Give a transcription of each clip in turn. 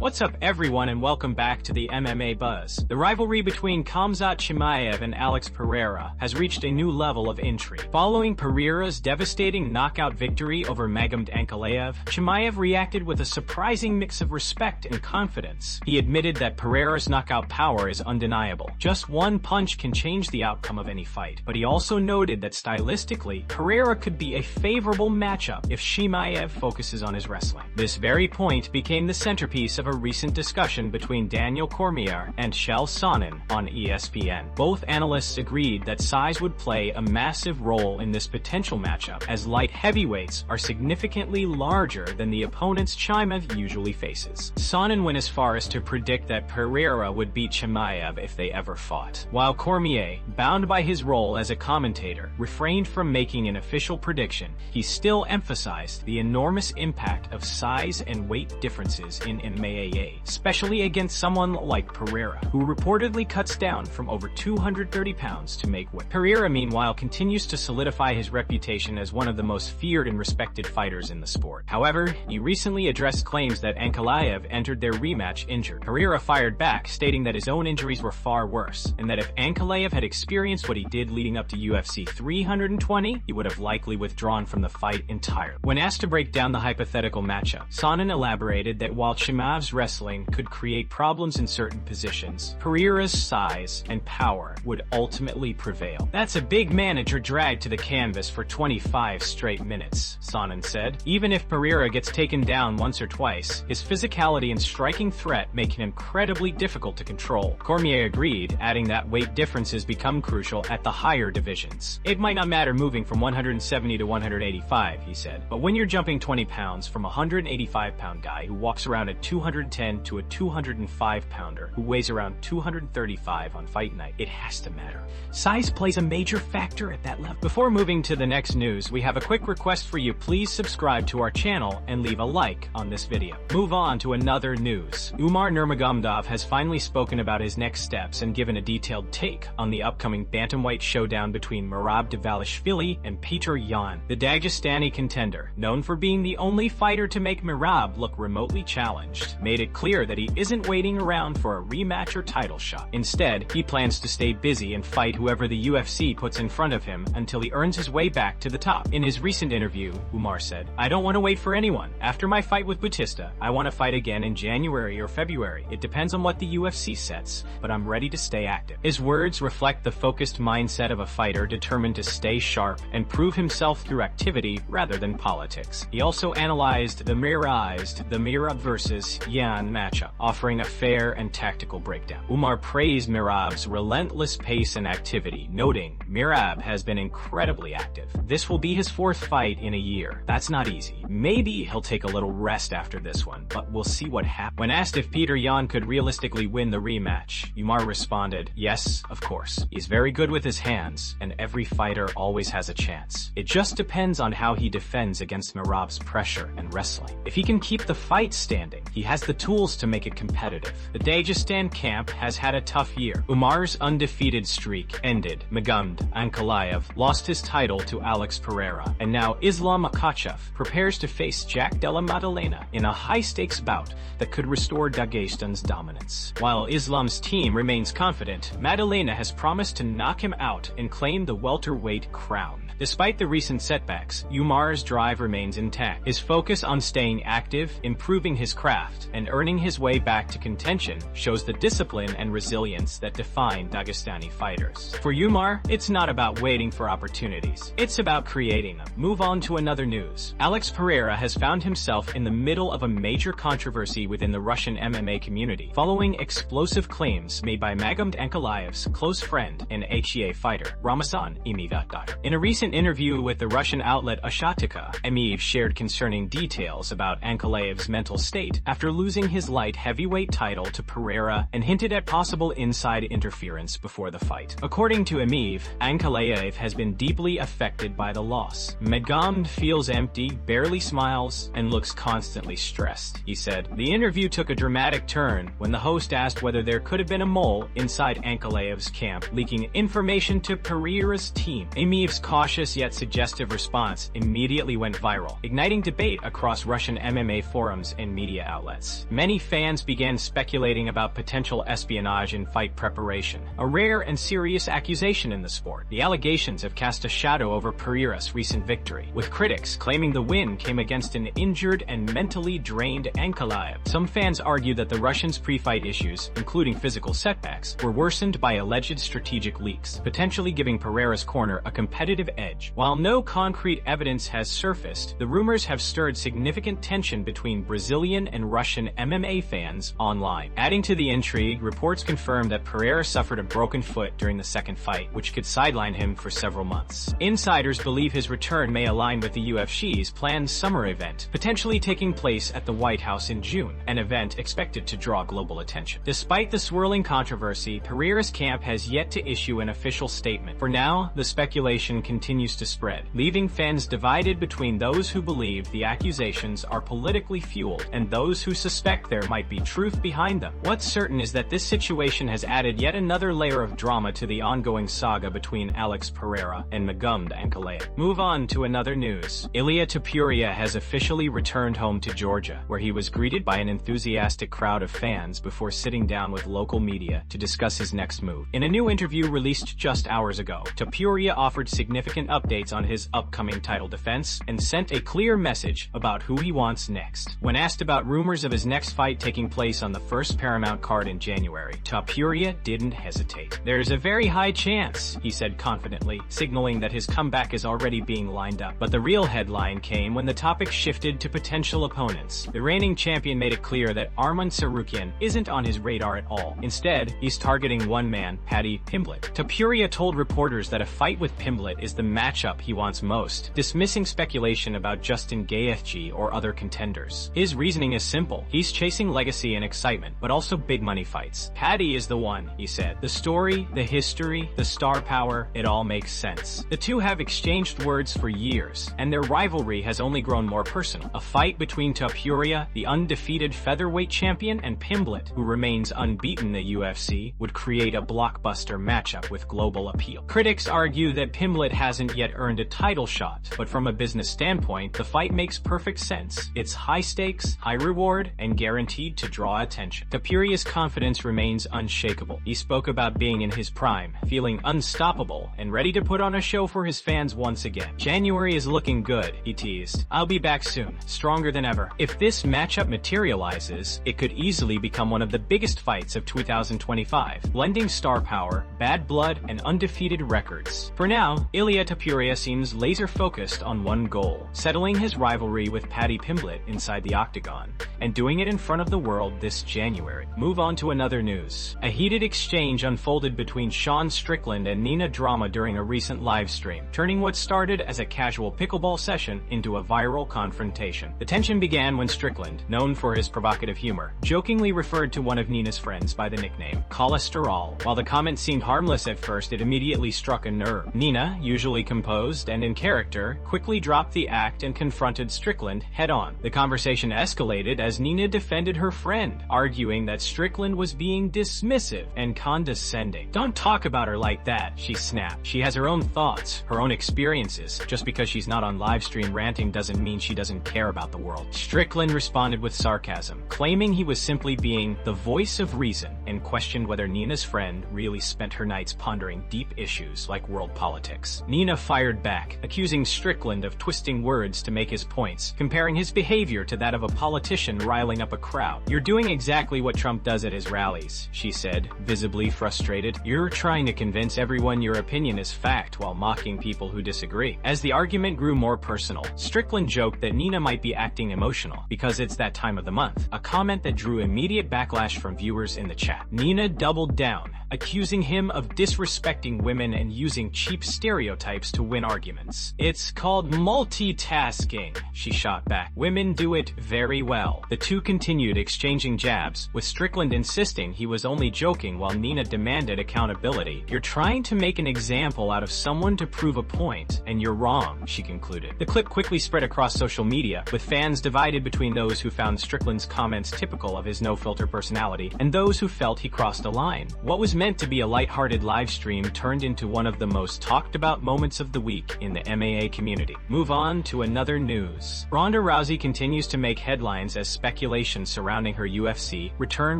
What's up everyone and welcome back to the MMA Buzz. The rivalry between Khamzat Chimaev and Alex Pereira has reached a new level of intrigue. Following Pereira's devastating knockout victory over Magomed Ankalaev, Chimaev reacted with a surprising mix of respect and confidence. He admitted that Pereira's knockout power is undeniable. Just one punch can change the outcome of any fight, but he also noted that stylistically, Pereira could be a favorable matchup if Chimaev focuses on his wrestling. This very point became the centerpiece of a recent discussion between Daniel Cormier and Chael Sonnen on ESPN. Both analysts agreed that size would play a massive role in this potential matchup, as light heavyweights are significantly larger than the opponents Chimaev usually faces. Sonnen went as far as to predict that Pereira would beat Chimaev if they ever fought, while Cormier, bound by his role as a commentator, refrained from making an official prediction. He still emphasized the enormous impact of size and weight differences in MMA, especially against someone like Pereira, who reportedly cuts down from over 230 pounds to make weight. Pereira, meanwhile, continues to solidify his reputation as one of the most feared and respected fighters in the sport. However, he recently addressed claims that Ankalaev entered their rematch injured. Pereira fired back, stating that his own injuries were far worse, and that if Ankalaev had experienced what he did leading up to UFC 320, he would have likely withdrawn from the fight entirely. When asked to break down the hypothetical matchup, Sonnen elaborated that while Chimaev's wrestling could create problems in certain positions, Pereira's size and power would ultimately prevail. That's a big manager dragged to the canvas for 25 straight minutes, Sonnen said. Even if Pereira gets taken down once or twice, his physicality and striking threat make him incredibly difficult to control. Cormier agreed, adding that weight differences become crucial at the higher divisions. It might not matter moving from 170 to 185, he said, but when you're jumping 20 pounds from a 185-pound guy who walks around at 210 to a 205-pounder who weighs around 235 on fight night, it has to matter. Size plays a major factor at that level. Before moving to the next news, we have a quick request for you. Please subscribe to our channel and leave a like on this video. Move on to another news. Umar Nurmagomedov has finally spoken about his next steps and given a detailed take on the upcoming bantamweight showdown between Merab Dvalishvili and Peter Yan. The Dagestani contender, known for being the only fighter to make Merab look remotely challenged, made it clear that he isn't waiting around for a rematch or title shot. Instead, he plans to stay busy and fight whoever the UFC puts in front of him until he earns his way back to the top. In his recent interview, Umar said, "I don't want to wait for anyone. After my fight with Bautista, I want to fight again in January or February. It depends on what the UFC sets, but I'm ready to stay active." His words reflect the focused mindset of a fighter determined to stay sharp and prove himself through activity rather than politics. He also analyzed the Merab versus Yan matchup, offering a fair and tactical breakdown. Umar praised Merab's relentless pace and activity, noting, "Merab has been incredibly active. This will be his fourth fight in a year. That's not easy. Maybe he'll take a little rest after this one, but we'll see what happens." When asked if Peter Yan could realistically win the rematch, Umar responded, "Yes, of course. He's very good with his hands, and every fighter always has a chance. It just depends on how he defends against Merab's pressure and wrestling. If he can keep the fight standing, he has the tools to make it competitive." The Dagestan camp has had a tough year. Umar's undefeated streak ended. Magomed Ankalaev lost his title to Alex Pereira, and now Islam Makhachev prepares to face Jack Della Maddalena in a high-stakes bout that could restore Dagestan's dominance. While Islam's team remains confident, Maddalena has promised to knock him out and claim the welterweight crown. Despite the recent setbacks, Umar's drive remains intact. His focus on staying active, improving his craft, and earning his way back to contention shows the discipline and resilience that define Dagestani fighters. For Umar, it's not about waiting for opportunities. It's about creating them. Move on to another news. Alex Pereira has found himself in the middle of a major controversy within the Russian MMA community, following explosive claims made by Magomed Ankalaev's close friend and HEA fighter, Ramazan Emeev. In a recent interview with the Russian outlet Ashatika, Emeev shared concerning details about Ankalaev's mental state after losing his light heavyweight title to Pereira and hinted at possible inside interference before the fight. According to Emeev, Ankalaev has been deeply affected by the loss. Magomed feels empty, barely smiles, and looks constantly stressed, he said. The interview took a dramatic turn when the host asked whether there could have been a mole inside Ankalaev's camp leaking information to Pereira's team. Emeev's cautious yet suggestive response immediately went viral, igniting debate across Russian MMA forums and media outlets. months, many fans began speculating about potential espionage in fight preparation, a rare and serious accusation in the sport. The allegations have cast a shadow over Pereira's recent victory, with critics claiming the win came against an injured and mentally drained Chimaev. Some fans argue that the Russian's pre-fight issues, including physical setbacks, were worsened by alleged strategic leaks, potentially giving Pereira's corner a competitive edge. While no concrete evidence has surfaced, the rumors have stirred significant tension between Brazilian and Russian MMA fans online. Adding to the intrigue, reports confirm that Pereira suffered a broken foot during the second fight, which could sideline him for several months. Insiders believe his return may align with the UFC's planned summer event, potentially taking place at the White House in June, an event expected to draw global attention. Despite the swirling controversy, Pereira's camp has yet to issue an official statement. For now, the speculation continues to spread, leaving fans divided between those who believe the accusations are politically fueled and those who suspect there might be truth behind them. What's certain is that this situation has added yet another layer of drama to the ongoing saga between Alex Pereira and Nurmagomedov. Move on to another news. Ilia Topuria has officially returned home to Georgia, where he was greeted by an enthusiastic crowd of fans before sitting down with local media to discuss his next move. In a new interview released just hours ago, Topuria offered significant updates on his upcoming title defense and sent a clear message about who he wants next. When asked about rumors of his next fight taking place on the first Paramount card in January, Topuria didn't hesitate. "There's a very high chance," he said confidently, signaling that his comeback is already being lined up. But the real headline came when the topic shifted to potential opponents. The reigning champion made it clear that Umar Nurmagomedov isn't on his radar at all. Instead, he's targeting one man, Paddy Pimblett. Topuria told reporters that a fight with Pimblett is the matchup he wants most, dismissing speculation about Justin Gaethje or other contenders. His reasoning is simple. He's chasing legacy and excitement, but also big money fights. Paddy is the one, he said. The story, the history, the star power, it all makes sense. The two have exchanged words for years, and their rivalry has only grown more personal. A fight between Topuria, the undefeated featherweight champion, and Pimblett, who remains unbeaten in the UFC, would create a blockbuster matchup with global appeal. Critics argue that Pimblett hasn't yet earned a title shot, but from a business standpoint, the fight makes perfect sense. It's high stakes, high reward, and guaranteed to draw attention. Topuria's confidence remains unshakable. He spoke about being in his prime, feeling unstoppable, and ready to put on a show for his fans once again. "January is looking good," he teased. "I'll be back soon, stronger than ever." If this matchup materializes, it could easily become one of the biggest fights of 2025, blending star power, bad blood, and undefeated records. For now, Ilia Topuria seems laser-focused on one goal: settling his rivalry with Paddy Pimblett inside the octagon, and doing it in front of the world this January. Move on to another news. A heated exchange unfolded between Sean Strickland and Nina Drama during a recent live stream, turning what started as a casual pickleball session into a viral confrontation. The tension began when Strickland, known for his provocative humor, jokingly referred to one of Nina's friends by the nickname cholesterol. While the comment seemed harmless at first, it immediately struck a nerve. Nina, usually composed and in character, quickly dropped the act and confronted Strickland head-on. The conversation escalated as Nina defended her friend, arguing that Strickland was being dismissive and condescending. "Don't talk about her like that," she snapped. "She has her own thoughts, her own experiences. Just because she's not on livestream ranting doesn't mean she doesn't care about the world." Strickland responded with sarcasm, claiming he was simply being the voice of reason, and questioned whether Nina's friend really spent her nights pondering deep issues like world politics. Nina fired back, accusing Strickland of twisting words to make his points, comparing his behavior to that of a politician riling up a crowd. "You're doing exactly what Trump does at his rallies," she said, visibly frustrated. "You're trying to convince everyone your opinion is fact while mocking people who disagree." As the argument grew more personal, Strickland joked that Nina might be acting emotional because it's that time of the month, a comment that drew immediate backlash from viewers in the chat. Nina doubled down, accusing him of disrespecting women and using cheap stereotypes to win arguments. "It's called multitasking," she shot back. "Women do it very well." The two continued exchanging jabs, with Strickland insisting he was only joking while Nina demanded accountability. "You're trying to make an example out of someone to prove a point, and you're wrong," she concluded. The clip quickly spread across social media, with fans divided between those who found Strickland's comments typical of his no-filter personality and those who felt he crossed a line. What was meant to be a lighthearted live stream turned into one of the most talked about moments of the week in the MMA community. Move on to another news. Ronda Rousey continues to make headlines as speculation speculation surrounding her UFC return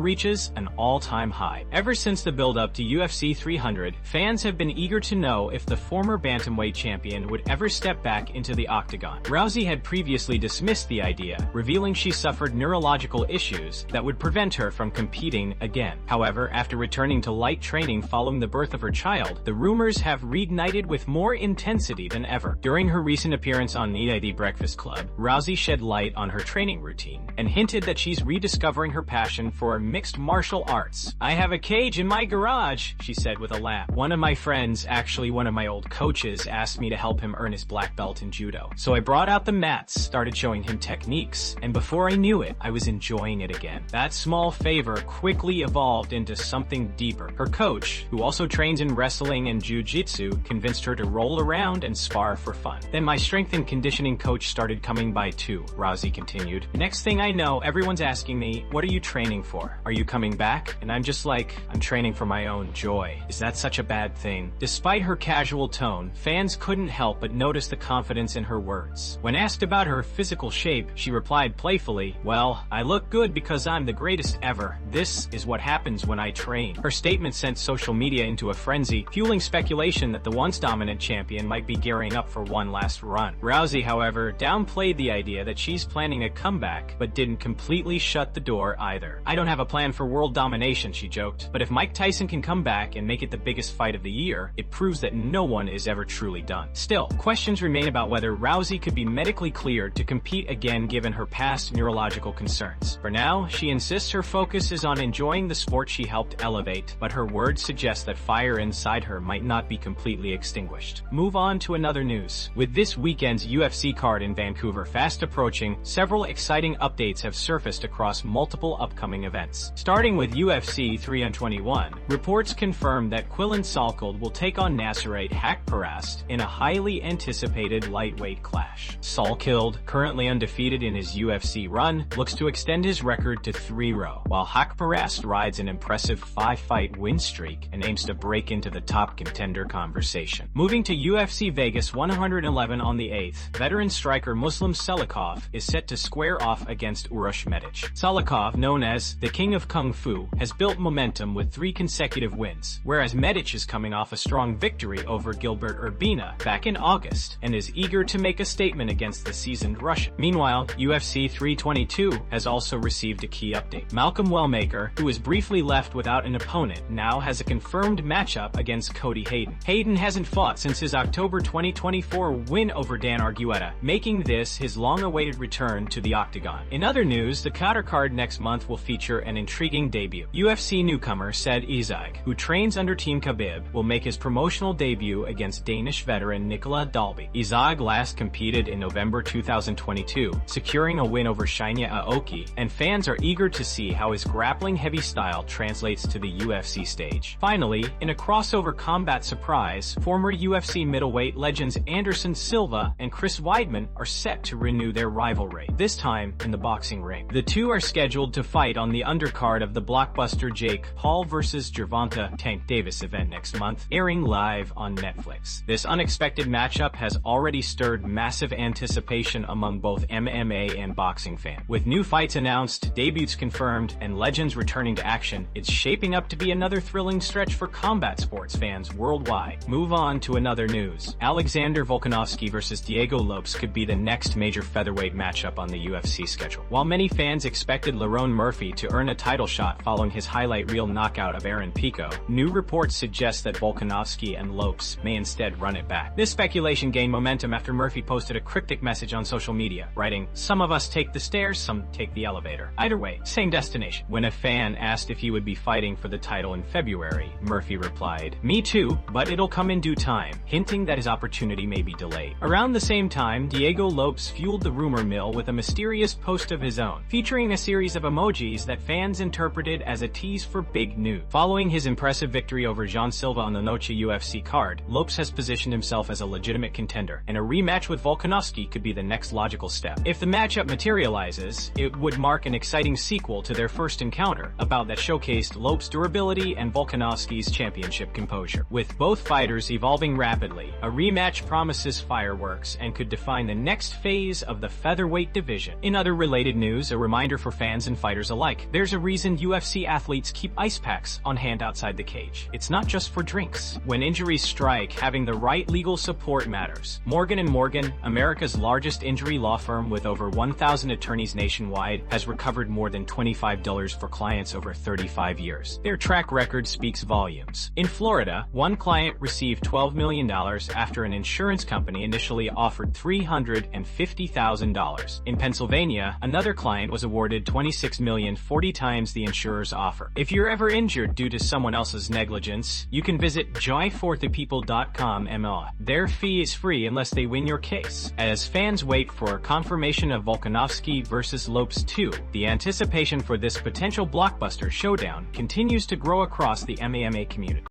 reaches an all-time high. Ever since the build-up to UFC 300, fans have been eager to know if the former bantamweight champion would ever step back into the octagon. Rousey had previously dismissed the idea, revealing she suffered neurological issues that would prevent her from competing again. However, after returning to light training following the birth of her child, the rumors have reignited with more intensity than ever. During her recent appearance on the Breakfast Club, Rousey shed light on her training routine and hinted that she's rediscovering her passion for mixed martial arts. "I have a cage in my garage," she said with a laugh. "One of my friends, actually one of my old coaches, asked me to help him earn his black belt in judo. So I brought out the mats, started showing him techniques, and before I knew it, I was enjoying it again." That small favor quickly evolved into something deeper. Her coach, who also trains in wrestling and jiu-jitsu, convinced her to roll around and spar for fun. "Then my strength and conditioning coach started coming by too," Rousey continued. "Next thing I know, everyone's asking me, 'What are you training for? Are you coming back?' And I'm just like, 'I'm training for my own joy.' Is that such a bad thing?" Despite her casual tone, fans couldn't help but notice the confidence in her words. When asked about her physical shape, she replied playfully, "Well, I look good because I'm the greatest ever. This is what happens when I train." Her statement sent social media into a frenzy, fueling speculation that the once dominant champion might be gearing up for one last run. Rousey, however, downplayed the idea that she's planning a comeback, but didn't completely shut the door either. "I don't have a plan for world domination," she joked, "but if Mike Tyson can come back and make it the biggest fight of the year, it proves that no one is ever truly done." Still, questions remain about whether Rousey could be medically cleared to compete again given her past neurological concerns. For now, she insists her focus is on enjoying the sport she helped elevate, but her words suggest that fire inside her might not be completely extinguished. Move on to another news. With this weekend's UFC card in Vancouver fast approaching, several exciting updates have surfaced across multiple upcoming events. Starting with UFC 321, reports confirm that Quillan Salkeld will take on Nasserate Haqparast in a highly anticipated lightweight clash. Salkeld, currently undefeated in his UFC run, looks to extend his record to 3-0, while Haqparast rides an impressive 5-fight win streak and aims to break into the top contender conversation. Moving to UFC Vegas 111 on the 8th, veteran striker Muslim Salikhov is set to square off against Urosh Medic. Salikhov, known as the King of Kung Fu, has built momentum with 3 consecutive wins, whereas Medic is coming off a strong victory over Gilbert Urbina back in August and is eager to make a statement against the seasoned Russian. Meanwhile, UFC 322 has also received a key update. Malcolm Wellmaker, who was briefly left without an opponent, now has a confirmed matchup against Cody Hayden. Hayden hasn't fought since his October 2024 win over Dan Argueta, making this his long-awaited return to the octagon. In other news, the Qatar card next month will feature an intriguing debut. UFC newcomer Said Izag, who trains under Team Khabib, will make his promotional debut against Danish veteran Nicola Dalby. Izag last competed in November 2022, securing a win over Shinya Aoki, and fans are eager to see how his grappling-heavy style translates to the UFC stage. Finally, in a crossover combat surprise, former UFC middleweight legends Anderson Silva and Chris Weidman are set to renew their rivalry, this time in the boxing ring. The two are scheduled to fight on the undercard of the blockbuster Jake Paul vs. Gervonta Tank Davis event next month, airing live on Netflix. This unexpected matchup has already stirred massive anticipation among both MMA and boxing fans. With new fights announced, debuts confirmed, and legends returning to action, it's shaping up to be another thrilling stretch for combat sports fans worldwide. Move on to another news. Alexander Volkanovski vs. Diego Lopes could be the next major featherweight matchup on the UFC schedule. While many fans expected Lerone Murphy to earn a title shot following his highlight reel knockout of Aaron Pico, new reports suggest that Volkanovski and Lopes may instead run it back. This speculation gained momentum after Murphy posted a cryptic message on social media, writing, "Some of us take the stairs, some take the elevator. Either way, same destination." When a fan asked if he would be fighting for the title in February, Murphy replied, "Me too, but it'll come in due time," hinting that his opportunity may be delayed. Around the same time, Diego Lopes fueled the rumor mill with a mysterious post of his own, featuring a series of emojis that fans interpreted as a tease for big news. Following his impressive victory over Jean Silva on the Noche UFC card, Lopes has positioned himself as a legitimate contender, and a rematch with Volkanovski could be the next logical step. If the matchup materializes, it would mark an exciting sequel to their first encounter, a bout that showcased Lopes' durability and Volkanovski's championship composure. With both fighters evolving rapidly, a rematch promises fireworks and could define the next phase of the featherweight division. In other related news, news, a reminder for fans and fighters alike. There's a reason UFC athletes keep ice packs on hand outside the cage. It's not just for drinks. When injuries strike, having the right legal support matters. Morgan & Morgan, America's largest injury law firm with over 1,000 attorneys nationwide, has recovered more than $25 for clients over 35 years. Their track record speaks volumes. In Florida, one client received $12 million after an insurance company initially offered $350,000. In Pennsylvania, another client was awarded $26 million, 40 times the insurer's offer. If you're ever injured due to someone else's negligence, you can visit joyforthepeople.com. Their fee is free unless they win your case. As fans wait for confirmation of Volkanovski versus Lopes 2, the anticipation for this potential blockbuster showdown continues to grow across the MMA community.